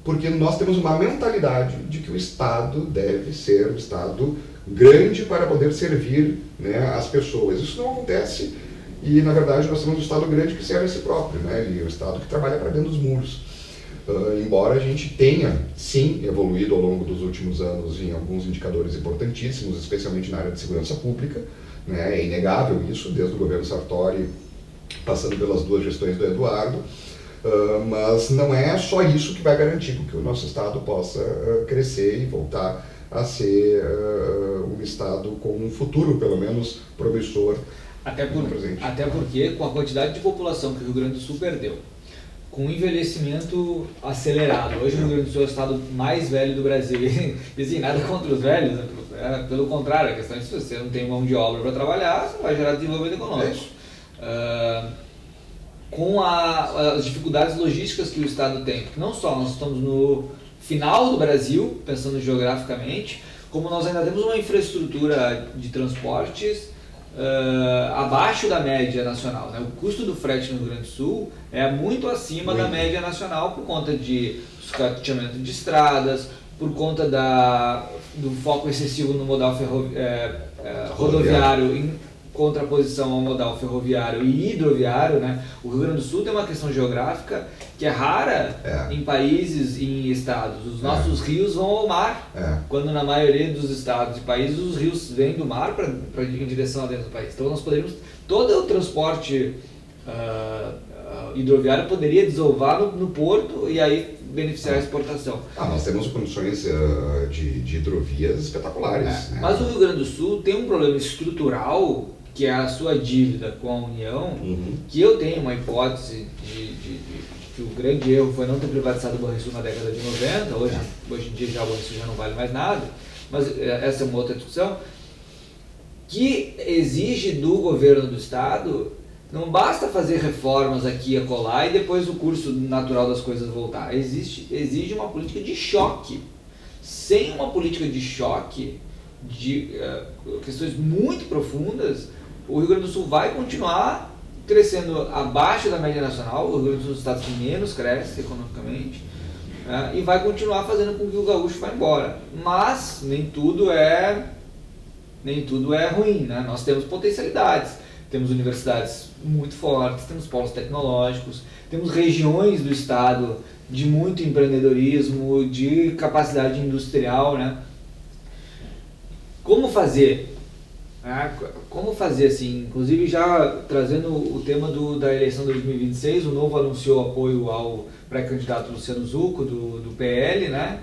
porque nós temos uma mentalidade de que o Estado deve ser um Estado grande para poder servir, né, as pessoas. Isso não acontece e, na verdade, nós temos um Estado grande que serve a si próprio, né, e o Estado que trabalha para dentro dos muros. Embora a gente tenha, sim, evoluído ao longo dos últimos anos em alguns indicadores importantíssimos, especialmente na área de segurança pública, né, é inegável isso, desde o governo Sartori, passando pelas 2 gestões do Eduardo, mas não é só isso que vai garantir que o nosso Estado possa crescer e voltar a ser um Estado com um futuro, pelo menos, promissor no presente. Até porque, com a quantidade de população que o Rio Grande do Sul perdeu, com o envelhecimento acelerado, hoje o Rio Grande do Sul é o estado mais velho do Brasil, e assim, nada contra os velhos, né? Pelo contrário, a questão é que se você não tem mão de obra para trabalhar, você não vai gerar desenvolvimento econômico. Com as dificuldades logísticas que o Estado tem, porque não só nós estamos no final do Brasil, pensando geograficamente, como nós ainda temos uma infraestrutura de transportes abaixo da média nacional, né? O custo do frete no Rio Grande do Sul é muito acima da média nacional por conta de escateamento de estradas, por conta do foco excessivo no modal rodoviário em contraposição ao modal ferroviário e hidroviário, né? O Rio Grande do Sul tem uma questão geográfica que é rara em países e em estados. Os nossos rios vão ao mar, quando na maioria dos estados e países os rios vêm do mar em direção a dentro do país. Então nós poderíamos, todo o transporte hidroviário poderia desovar no porto e aí beneficiar a exportação. Nós temos condições de hidrovias espetaculares. Né? Mas o Rio Grande do Sul tem um problema estrutural, que é a sua dívida com a União, que eu tenho uma hipótese de que o grande erro foi não ter privatizado o Banrisul na década de 90, hoje em dia já o Banrisul já não vale mais nada, mas essa é uma outra discussão, que exige do governo do Estado, não basta fazer reformas aqui e acolá e depois o curso natural das coisas voltar, exige uma política de choque. Sem uma política de choque, de questões muito profundas, o Rio Grande do Sul vai continuar crescendo abaixo da média nacional, o Rio Grande do Sul é um dos estados que menos cresce economicamente, e vai continuar fazendo com que o gaúcho vá embora. Mas nem tudo é ruim, né? Nós temos potencialidades, temos universidades muito fortes, temos polos tecnológicos, temos regiões do estado de muito empreendedorismo, de capacidade industrial, né? Como fazer? Como fazer assim? Inclusive já trazendo o tema da eleição de 2026, o Novo anunciou apoio ao pré-candidato Luciano Zucco do PL, né?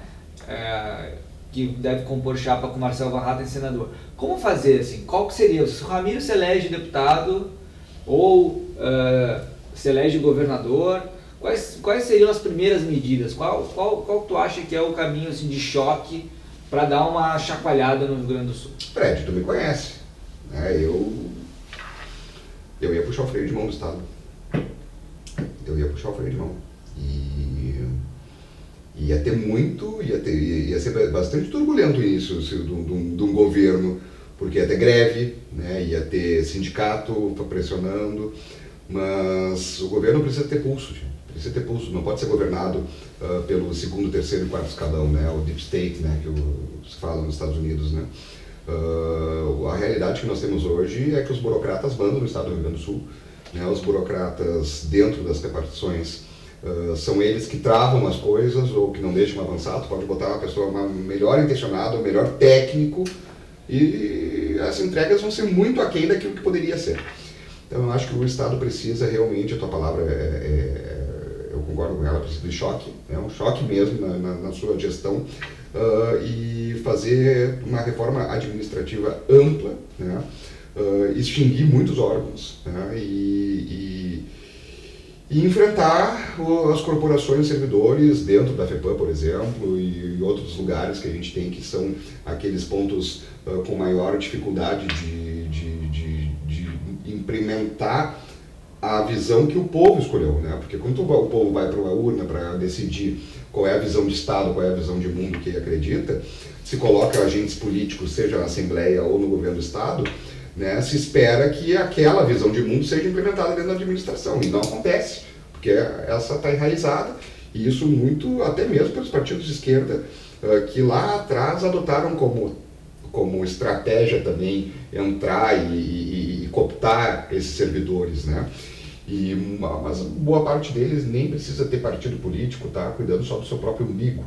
Que deve compor chapa com Marcelo Van Hatten senador. Como fazer assim? Qual que seria? Se o Ramiro se elege deputado ou se elege governador, quais seriam as primeiras medidas? Qual tu acha que é o caminho assim, de choque para dar uma chacoalhada no Rio Grande do Sul? Fred, tu me conhece. Eu ia puxar o freio de mão do Estado. E ia ser bastante turbulento isso de um governo, porque ia ter greve, né, ia ter sindicato pressionando, mas o governo precisa ter pulso, não pode ser governado pelo segundo, terceiro e quarto escalão, né, o deep state, né, que se fala nos Estados Unidos, né. A realidade que nós temos hoje é que os burocratas mandam no estado do Rio Grande do Sul, né, os burocratas dentro das repartições são eles que travam as coisas ou que não deixam avançar. Tu pode botar uma pessoa melhor intencionada, um melhor técnico e as entregas vão ser muito aquém daquilo que poderia ser. Então eu acho que o Estado precisa realmente, a tua palavra eu concordo com ela, precisa de choque, um choque mesmo na sua gestão e fazer uma reforma administrativa ampla, né, extinguir muitos órgãos, né, e enfrentar as corporações servidores dentro da FEPAM, por exemplo, e outros lugares que a gente tem que são aqueles pontos com maior dificuldade de implementar a visão que o povo escolheu, né? Porque quando o povo vai para uma urna para decidir qual é a visão de Estado, qual é a visão de mundo que ele acredita, se coloca agentes políticos, seja na Assembleia ou no governo do Estado, né, se espera que aquela visão de mundo seja implementada dentro da administração, e não acontece, porque essa está enraizada, e isso muito, até mesmo pelos partidos de esquerda, que lá atrás adotaram como estratégia também entrar e cooptar esses servidores, né? Mas boa parte deles nem precisa ter partido político, tá cuidando só do seu próprio umbigo,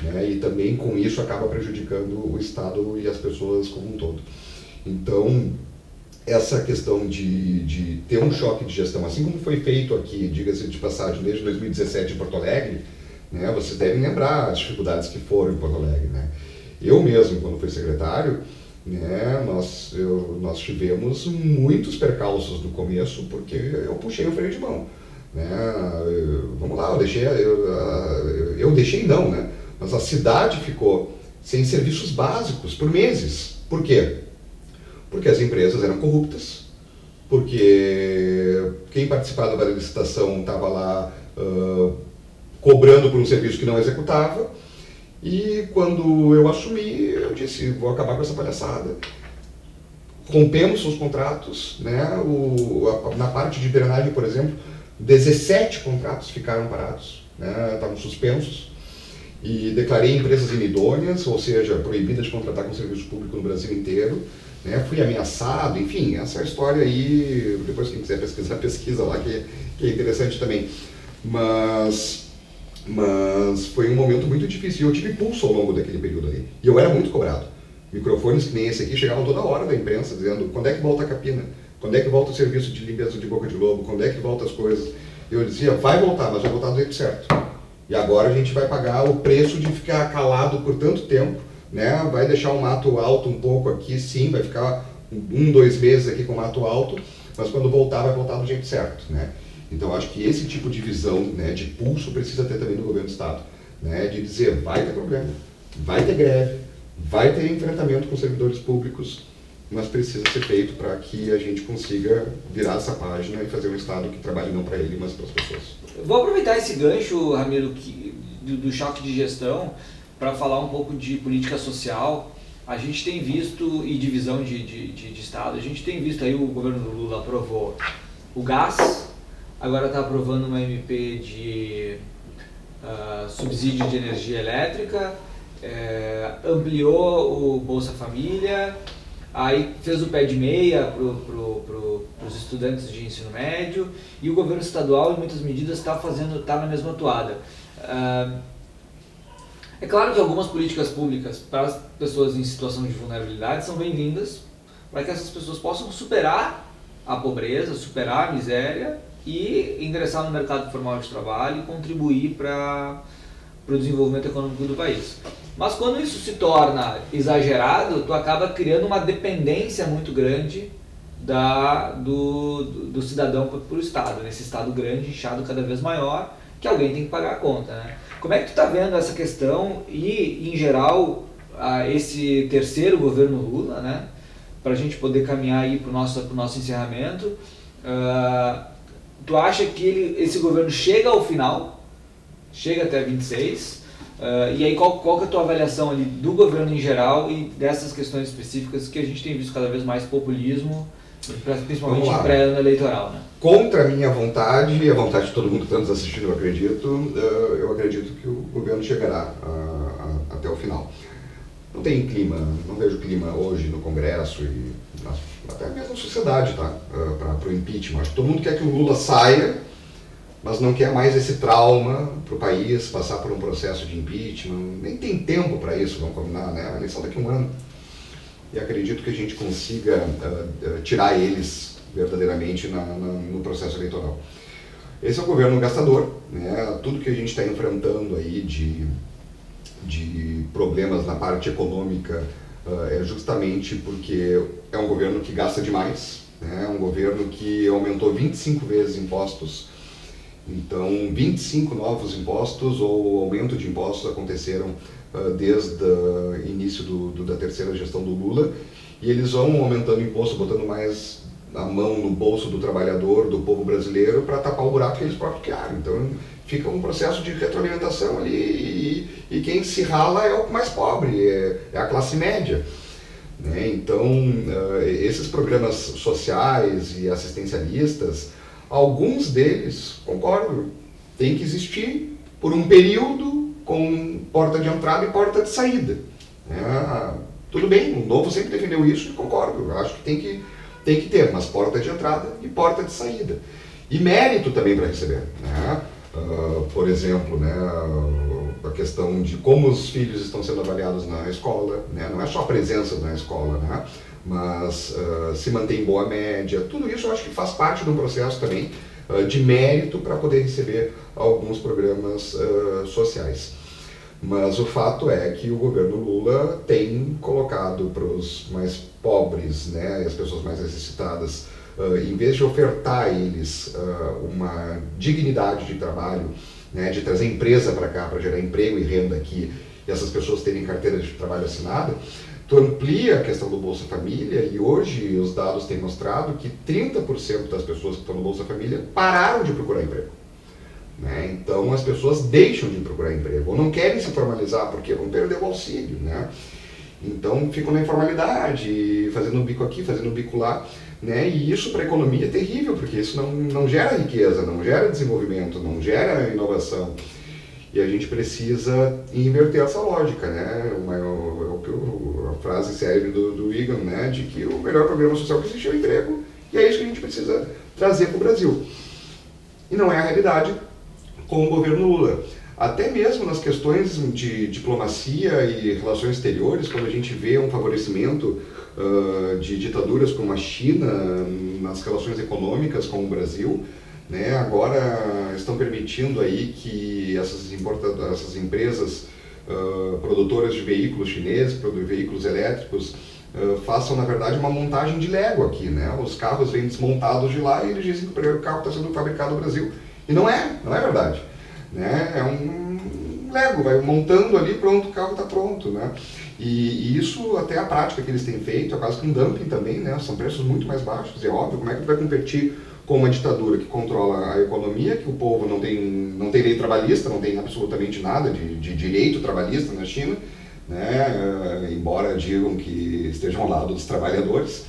né? E também com isso acaba prejudicando o Estado e as pessoas como um todo. Então, essa questão de ter um choque de gestão, assim como foi feito aqui, diga-se de passagem, desde 2017 em Porto Alegre, né? Vocês devem lembrar as dificuldades que foram em Porto Alegre, né? Eu mesmo, quando fui secretário, né, nós tivemos muitos percalços no começo, porque eu puxei o freio de mão, né? Vamos lá, eu deixei não, né? Mas a cidade ficou sem serviços básicos por meses. Por quê? Porque as empresas eram corruptas, porque quem participava da licitação estava lá cobrando por um serviço que não executava. E quando eu assumi, eu disse, vou acabar com essa palhaçada. Rompemos os contratos, né? Na parte de drenagem, por exemplo, 17 contratos ficaram parados, né? Estavam suspensos. E declarei empresas inidôneas, ou seja, proibidas de contratar com serviço público no Brasil inteiro. Né? Fui ameaçado, enfim, essa história aí, depois quem quiser pesquisar, pesquisa lá, que é interessante também. Mas foi um momento muito difícil, e eu tive pulso ao longo daquele período ali. E eu era muito cobrado. Microfones que nem esse aqui chegavam toda hora da imprensa, dizendo quando é que volta a capina, quando é que volta o serviço de limpeza de boca de lobo, quando é que volta as coisas. Eu dizia, vai voltar, mas vai voltar do jeito certo. E agora a gente vai pagar o preço de ficar calado por tanto tempo, né? Vai deixar o mato alto um pouco aqui, sim, vai ficar 2 meses aqui com o mato alto, mas quando voltar, vai voltar do jeito certo, né? Então, acho que esse tipo de visão, né, de pulso precisa ter também no governo do Estado, né, de dizer, vai ter problema, vai ter greve, vai ter enfrentamento com servidores públicos, mas precisa ser feito para que a gente consiga virar essa página e fazer um Estado que trabalhe não para ele, mas para as pessoas. Vou aproveitar esse gancho, Ramiro, do choque de gestão, para falar um pouco de política social. A gente tem visto, e divisão de Estado, a gente tem visto aí o governo do Lula aprovou o gás, agora está aprovando uma MP de subsídio de energia elétrica, ampliou o Bolsa Família, aí fez o pé de meia para os estudantes de ensino médio, e o governo estadual, em muitas medidas, está na mesma toada. É claro que algumas políticas públicas para as pessoas em situação de vulnerabilidade são bem-vindas, para que essas pessoas possam superar a pobreza, superar a miséria e ingressar no mercado formal de trabalho e contribuir para o desenvolvimento econômico do país. Mas quando isso se torna exagerado, tu acaba criando uma dependência muito grande do cidadão para o Estado, nesse Estado grande, inchado cada vez maior, que alguém tem que pagar a conta, né? Como é que tu está vendo essa questão e, em geral, esse terceiro governo Lula, né? Para a gente poder caminhar aí para o nosso encerramento, tu acha que esse governo chega ao final, chega até 26, e aí qual que é a tua avaliação ali do governo em geral e dessas questões específicas que a gente tem visto cada vez mais populismo, principalmente em pré-ano eleitoral, né? Contra a minha vontade e a vontade de todo mundo que está nos assistindo, eu acredito que o governo chegará até o final. Não tem clima, não vejo clima hoje no Congresso e até mesmo na sociedade, tá? Para o impeachment. Acho que todo mundo quer que o Lula saia, mas não quer mais esse trauma para o país, passar por um processo de impeachment. Nem tem tempo para isso, vamos combinar, né? A eleição daqui a um ano. E acredito que a gente consiga tirar eles verdadeiramente no processo eleitoral. Esse é um governo gastador, né? Tudo que a gente está enfrentando aí de problemas na parte econômica é justamente porque é um governo que gasta demais, né? É um governo que aumentou 25 vezes impostos. Então, 25 novos impostos ou aumento de impostos aconteceram desde o início da terceira gestão do Lula, e eles vão aumentando imposto, botando mais a mão no bolso do trabalhador, do povo brasileiro, para tapar o buraco que eles próprios criaram. Então fica um processo de retroalimentação ali e quem se rala é o mais pobre, é a classe média. Né? Então, esses programas sociais e assistencialistas, alguns deles, concordo, tem que existir por um período com porta de entrada e porta de saída. Tudo bem, o Novo sempre defendeu isso e concordo, acho que tem que ter, mas porta de entrada e porta de saída. E mérito também para receber. Né? Por exemplo, né, a questão de como os filhos estão sendo avaliados na escola, né? Não é só a presença na escola, né? Mas se mantém boa média, tudo isso eu acho que faz parte de um processo também de mérito para poder receber alguns programas sociais. Mas o fato é que o governo Lula tem colocado para os mais pobres, né, e as pessoas mais necessitadas, em vez de ofertar a eles uma dignidade de trabalho, né, de trazer empresa para cá, para gerar emprego e renda aqui, e essas pessoas terem carteira de trabalho assinada, tu amplia a questão do Bolsa Família e hoje os dados têm mostrado que 30% das pessoas que estão no Bolsa Família pararam de procurar emprego. Né? Então as pessoas deixam de procurar emprego, ou não querem se formalizar porque vão perder o auxílio. Né? Então ficam na informalidade, fazendo um bico aqui, fazendo um bico lá. Né? E isso para a economia é terrível, porque isso não gera riqueza, não gera desenvolvimento, não gera inovação. E a gente precisa inverter essa lógica, né? A frase célebre do Reagan, né? De que o melhor programa social que existe é o emprego, e é isso que a gente precisa trazer para o Brasil. E não é a realidade com o governo Lula. Até mesmo nas questões de diplomacia e relações exteriores, quando a gente vê um favorecimento de ditaduras como a China nas relações econômicas com o Brasil, né, agora estão permitindo aí que essas empresas produtoras de veículos chineses, veículos elétricos, façam na verdade uma montagem de Lego aqui, né? Os carros vêm desmontados de lá e eles dizem que o carro está sendo fabricado no Brasil. E não é verdade. Né? É um Lego, vai montando ali, pronto, o carro está pronto. Né? E isso, até a prática que eles têm feito, é quase que um dumping também, né? São preços muito mais baixos, é óbvio. Como é que vai competir com uma ditadura que controla a economia, que o povo não tem lei trabalhista, não tem absolutamente nada de direito trabalhista na China, né? Embora digam que estejam ao lado dos trabalhadores.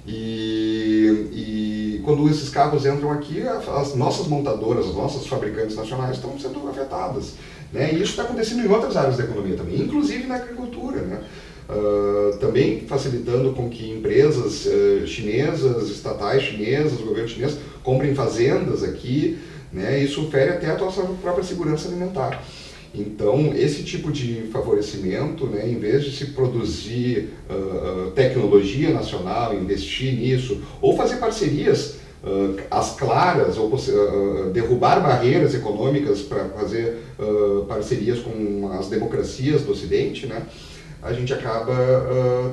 E quando esses carros entram aqui, as nossas montadoras, as nossas fabricantes nacionais estão sendo afetadas. Né? E isso está acontecendo em outras áreas da economia também, inclusive na agricultura. Né? Também facilitando com que empresas chinesas, estatais chinesas, o governo chinês, comprem fazendas aqui. Né? Isso fere até a nossa própria segurança alimentar. Então, esse tipo de favorecimento, né, em vez de se produzir tecnologia nacional, investir nisso, ou fazer parcerias às claras, ou derrubar barreiras econômicas para fazer parcerias com as democracias do Ocidente, né, a gente acaba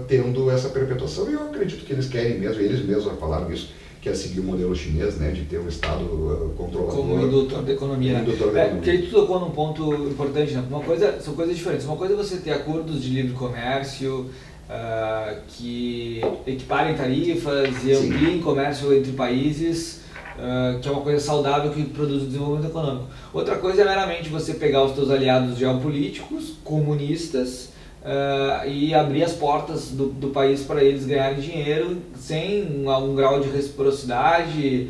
tendo essa perpetuação. E eu acredito que eles querem mesmo, eles mesmos falaram isso, que é seguir o modelo chinês, né, de ter um Estado controlador. Como indutor da economia. Porque aí tu tocou num ponto importante, né? São coisas diferentes. Uma coisa é você ter acordos de livre comércio que equiparem tarifas e ampliem comércio entre países, que é uma coisa saudável que produz o desenvolvimento econômico. Outra coisa é meramente você pegar os teus aliados geopolíticos, comunistas, e abrir as portas do país para eles ganharem dinheiro sem um grau de reciprocidade,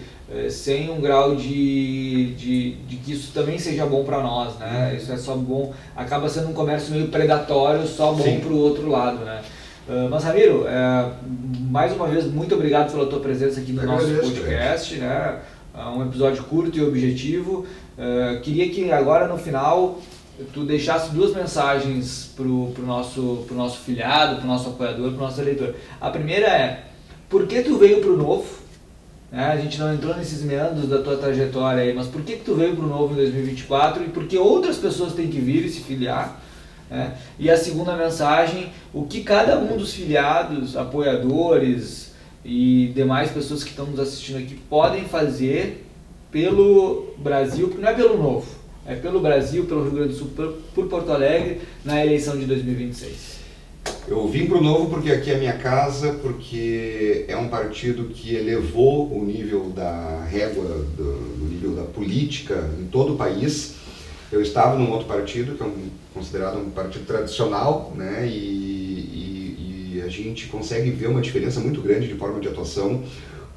sem um grau de que isso também seja bom para nós, né? Isso é só bom, acaba sendo um comércio meio predatório, só bom para o outro lado, né? Mas Ramiro, mais uma vez, muito obrigado pela tua presença aqui no nosso podcast, né? Um episódio curto e objetivo. Queria que agora no final tu deixasse duas mensagens pro nosso filiado, pro nosso apoiador, pro nosso eleitor. A primeira é, por que tu veio pro Novo? A gente não entrou nesses meandros da tua trajetória aí, mas por que tu veio pro Novo em 2024 e por que outras pessoas têm que vir e se filiar? E a segunda mensagem, o que cada um dos filiados, apoiadores e demais pessoas que estão nos assistindo aqui podem fazer pelo Brasil, porque não é pelo Novo, é pelo Brasil, pelo Rio Grande do Sul, por Porto Alegre, na eleição de 2026. Eu vim para o Novo porque aqui é minha casa, porque é um partido que elevou o nível da régua, do nível da política em todo o país. Eu estava num outro partido, que é considerado um partido tradicional, né, e a gente consegue ver uma diferença muito grande de forma de atuação,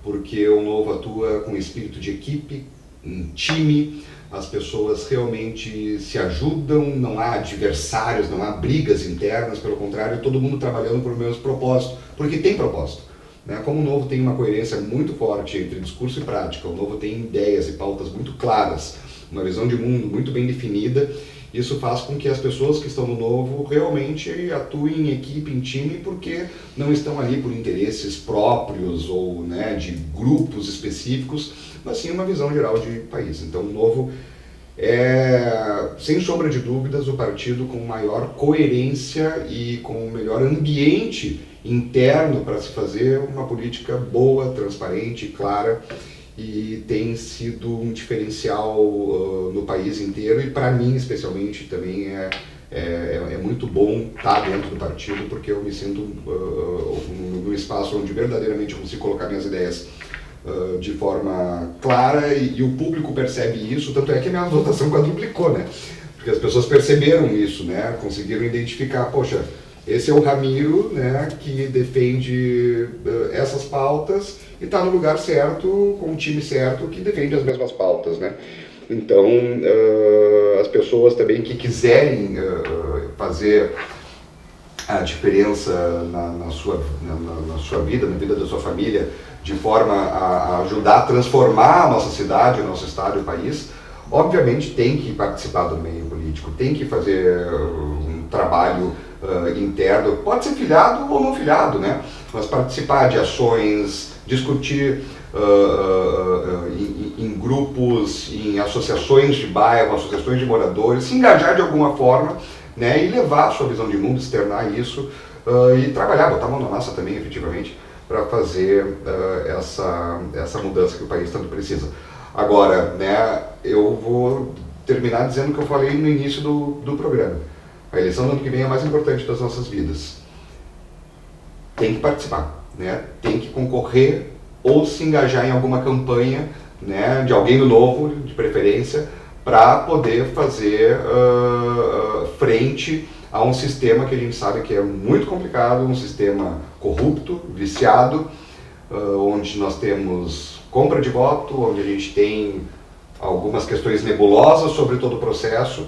porque o Novo atua com espírito de equipe, em time, as pessoas realmente se ajudam, não há adversários, não há brigas internas, pelo contrário, todo mundo trabalhando por mesmo propósito, porque tem propósito. Né? Como o Novo tem uma coerência muito forte entre discurso e prática, o Novo tem ideias e pautas muito claras, uma visão de mundo muito bem definida, isso faz com que as pessoas que estão no Novo realmente atuem em equipe, em time, porque não estão ali por interesses próprios ou, né, de grupos específicos, mas sim uma visão geral de país. Então o Novo é, sem sombra de dúvidas, o partido com maior coerência e com o melhor ambiente interno para se fazer uma política boa, transparente, clara, e tem sido um diferencial no país inteiro, e para mim especialmente também é muito bom estar dentro do partido, porque eu me sinto num espaço onde verdadeiramente eu consigo colocar minhas ideias de forma clara, e o público percebe isso, tanto é que a minha votação quadruplicou, né? Porque as pessoas perceberam isso, né? Conseguiram identificar, poxa, esse é o Ramiro, né, que defende essas pautas e está no lugar certo, com o time certo, que defende as mesmas pautas, né? Então, as pessoas também que quiserem fazer a diferença na sua vida, na vida da sua família, de forma a ajudar a transformar a nossa cidade, o nosso estado e o país, obviamente tem que participar do meio político, tem que fazer um trabalho interno, pode ser filiado ou não filiado, né? Mas participar de ações, discutir em grupos, em associações de bairro, associações de moradores, se engajar de alguma forma, né? E levar a sua visão de mundo, externar isso e trabalhar, botar a mão na massa também, efetivamente, para fazer essa mudança que o país tanto precisa. Agora, né, eu vou terminar dizendo o que eu falei no início do programa. A eleição do ano que vem é a mais importante das nossas vidas. Tem que participar, né? Tem que concorrer ou se engajar em alguma campanha, né, de alguém do Novo, de preferência, para poder fazer frente a um sistema que a gente sabe que é muito complicado, um sistema corrupto, viciado, onde nós temos compra de voto, onde a gente tem algumas questões nebulosas sobre todo o processo,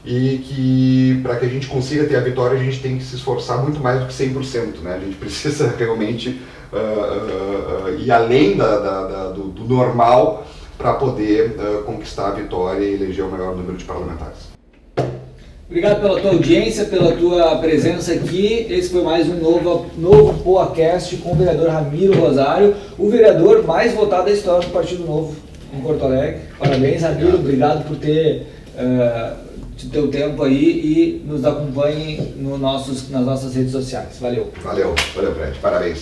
e que para que a gente consiga ter a vitória a gente tem que se esforçar muito mais do que 100%, né? A gente precisa realmente ir além do normal para poder conquistar a vitória e eleger o maior número de parlamentares. Obrigado pela tua audiência, pela tua presença aqui. Esse foi mais um novo PoaCast com o vereador Ramiro Rosário, o vereador mais votado da história do Partido Novo em Porto Alegre. Parabéns, Ramiro, obrigado por ter teu tempo aí e nos acompanhe nas nossas redes sociais. Valeu. Valeu, Fred, parabéns.